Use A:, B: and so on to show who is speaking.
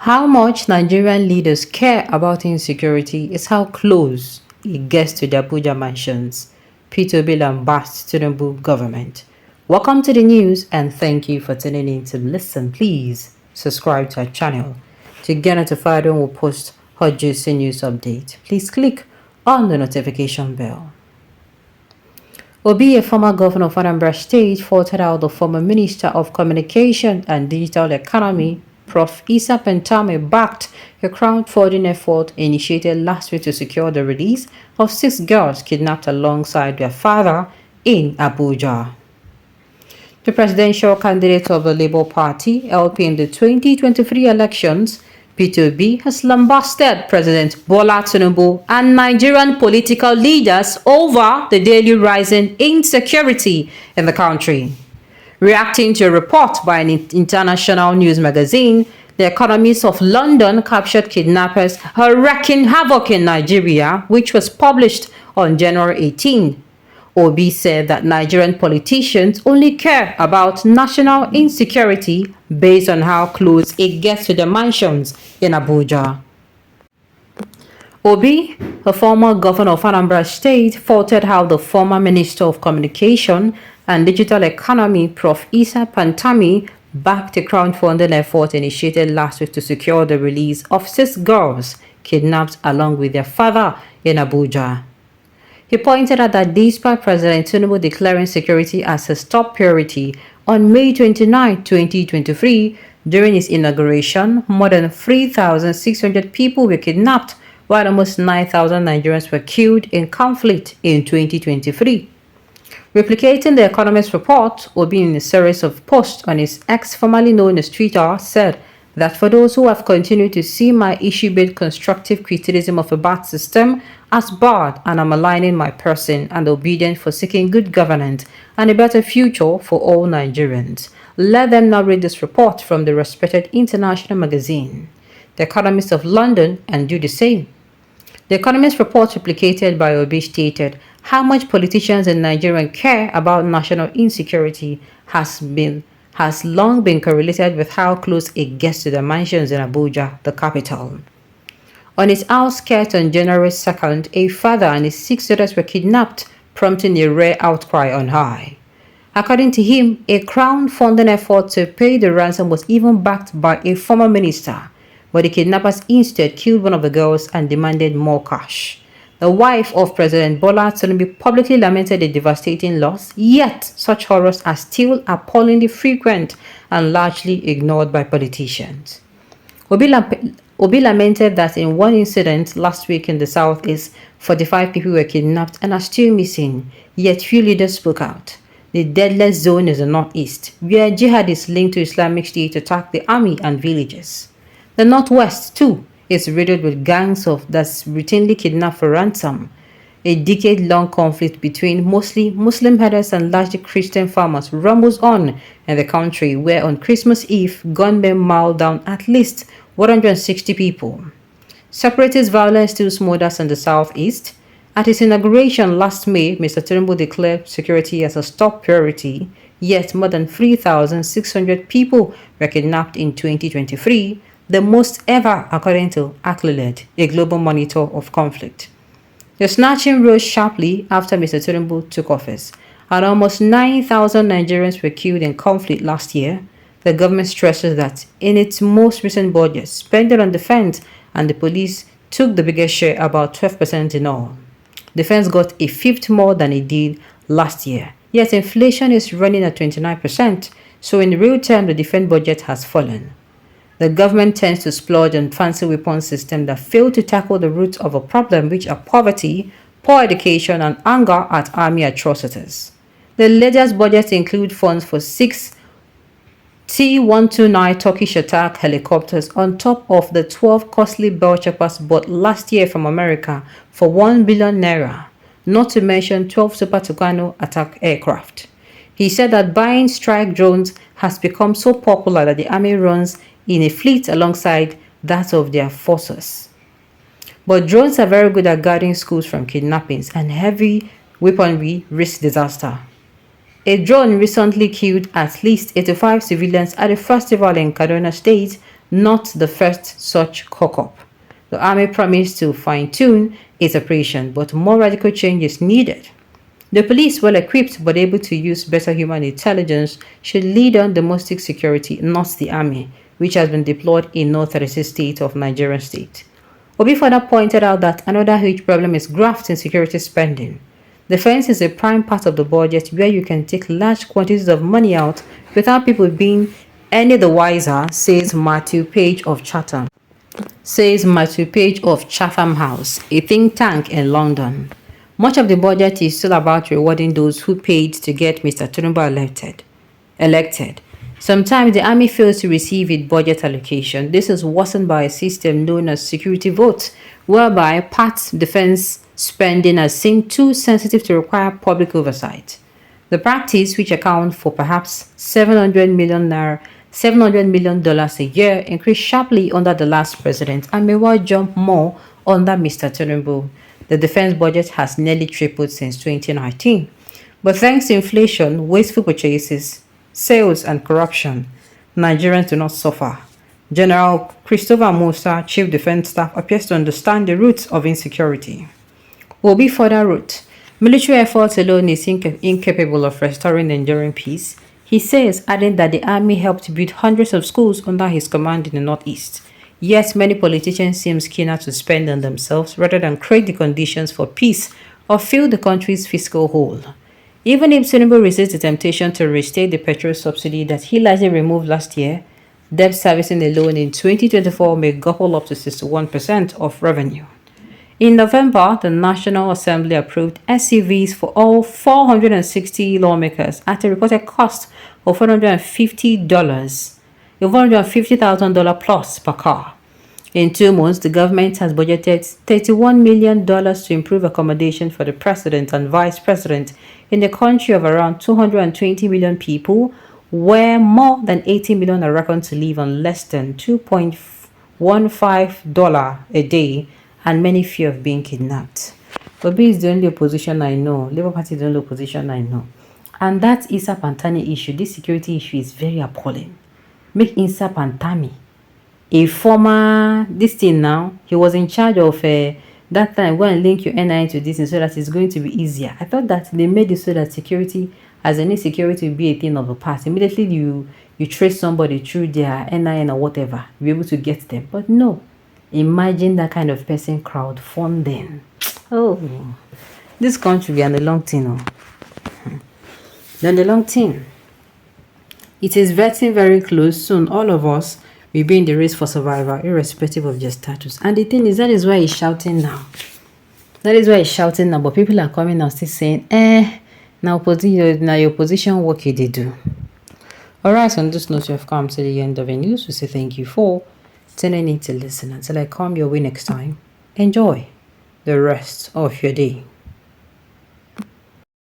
A: How much Nigerian leaders care about insecurity is how close it gets to the Abuja mansions. Peter Obi lambasts TINUBU government. Welcome to the news and thank you for tuning in to listen. Please subscribe to our channel to get notified when we post hot juicy news update. Please click on the notification bell. Obi, a former governor of Anambra State, faulted out the former Minister of Communication and Digital Economy, Prof. ßΑND1TS, backed a crowdfunding effort initiated last week to secure the release of 6 girls kidnapped alongside their father in Abuja. The presidential candidate of the Labour Party, LP, in the 2023 elections, Peter Obi, has lambasted President Bola Tinubu and Nigerian political leaders over the daily rising insecurity in the country. Reacting to a report by an international news magazine, The Economist of London captured kidnappers are wreaking havoc in Nigeria, which was published on January 18. Obi said that Nigerian politicians only care about national insecurity based on how close it gets to the mansions in Abuja. Obi, a former governor of Anambra State, faulted how the former Minister of Communication and Digital Economy, Prof. ßΑND1TS, backed a crowdfunding effort initiated last week to secure the release of 6 girls kidnapped along with their father in Abuja. He pointed out that despite President Tinubu declaring security as his top priority on May 29, 2023, during his inauguration, more than 3,600 people were kidnapped, while almost 9,000 Nigerians were killed in conflict in 2023. Replicating The Economist report, Obi, in a series of posts on his X, formerly known as Twitter, said that for those who have continued to see my issue-based constructive criticism of a bad system as bad, and I'm aligning my person and obedience for seeking good governance and a better future for all Nigerians. Let them now read this report from the respected international magazine, The Economist of London, and do the same. The Economist report replicated by Obi stated how much politicians in Nigeria care about national insecurity has long been correlated with how close it gets to the mansions in Abuja, the capital. On its outskirts on January 2nd, a father and his 6 daughters were kidnapped, prompting a rare outcry on high. According to him, a crowdfunding effort to pay the ransom was even backed by a former minister, but the kidnappers instead killed one of the girls and demanded more cash. The wife of President Bola Tinubu publicly lamented the devastating loss, yet such horrors are still appallingly frequent and largely ignored by politicians. Obi lamented that in one incident last week in the southeast, 45 people were kidnapped and are still missing, yet few leaders spoke out. The deadliest zone is the northeast, where jihadists linked to Islamic State attack the army and villages. The northwest, too, is riddled with gangs that routinely kidnap for ransom. A decade-long conflict between mostly Muslim herders and largely Christian farmers rumbles on in the country, where on Christmas Eve, gunmen mauled down at least 160 people. Separatist violence still smolders in the southeast. At his inauguration last May, Mr. Tinubu declared security as a top priority, yet more than 3,600 people were kidnapped in 2023, the most ever according to ASOROCK, a global monitor of conflict. The snatching rose sharply after Mr. Tinubu took office, and almost 9,000 Nigerians were killed in conflict last year. The government stresses that in its most recent budget, spending on defense and the police took the biggest share, about 12% in all. Defense got a fifth more than it did last year, yet inflation is running at 29%, so in real terms the defense budget has fallen. The government tends to splurge on fancy weapons systems that fail to tackle the roots of a problem, which are poverty, poor education, and anger at army atrocities. The latest budgets include funds for 6 T-129 Turkish attack helicopters on top of the 12 costly Bell choppers bought last year from America for 1 billion naira, not to mention 12 Super Tucano attack aircraft. He said that buying strike drones has become so popular that the army runs in a fleet alongside that of their forces. But drones are very good at guarding schools from kidnappings, and heavy weaponry risk disaster. A drone recently killed at least 85 civilians at a festival in Kaduna State not the first such cock-up. The army promised to fine-tune its operation, but more radical change is needed. The police, well equipped but able to use better human intelligence, should lead on domestic security, not the army, which has been deployed in North 36 states of Nigerian state. Obi further pointed out that another huge problem is graft in security spending. Defense is a prime part of the budget where you can take large quantities of money out without people being any the wiser, says Matthew Page of Chatham. House, a think tank in London. Much of the budget is still about rewarding those who paid to get Mr. TINUBU elected. Sometimes the army fails to receive its budget allocation. This is worsened by a system known as security votes, whereby part defense spending is seen too sensitive to require public oversight. The practice, which accounts for perhaps $700 million a year, increased sharply under the last president and may well jump more under Mr. TINUBU. The defense budget has nearly tripled since 2019. But thanks to inflation, wasteful purchases, sales, and corruption, Nigerians do not suffer. General Christopher Musa, Chief Defense Staff, appears to understand the roots of insecurity. Obi further wrote, military efforts alone is incapable of restoring enduring peace. He says, adding that the army helped build hundreds of schools under his command in the northeast. Yet many politicians seem keener to spend on themselves rather than create the conditions for peace or fill the country's fiscal hole. Even if TINUBU resists the temptation to restate the petrol subsidy that he largely removed last year, debt servicing alone in 2024 may gobble up to 61% of revenue. In November, the National Assembly approved SUVs for all 460 lawmakers at a reported cost of $450,000 plus per car. In 2 months, the government has budgeted $31 million to improve accommodation for the president and vice president in a country of around 220 million people, where more than 80 million are reckoned to live on less than $2.15 a day, and many fear of being kidnapped. Obi is the only opposition I know. Labour Party is the only opposition I know. And that Issa Pantani issue, this security issue, is very appalling. Make Issa Pantami a former, this thing now, he was in charge of that time. Go and link your NI to this so that it's going to be easier. I thought that they made it so that security, as any security, will be a thing of the past. Immediately you trace somebody through their NIN or whatever, you'll be able to get them. But no, imagine that kind of person crowdfunding. Oh, this country will be on the long thing. On the long thing. It is getting very close. Soon, all of us will be in the race for survival, irrespective of their status. And the thing is, that is why he's shouting now. That is why he's shouting now. But people are coming now still saying, now your position, what can they do? Alright, so on this note, you have come to the end of the news. We say thank you for tuning in to listen. Until I come your way next time, enjoy the rest of your day.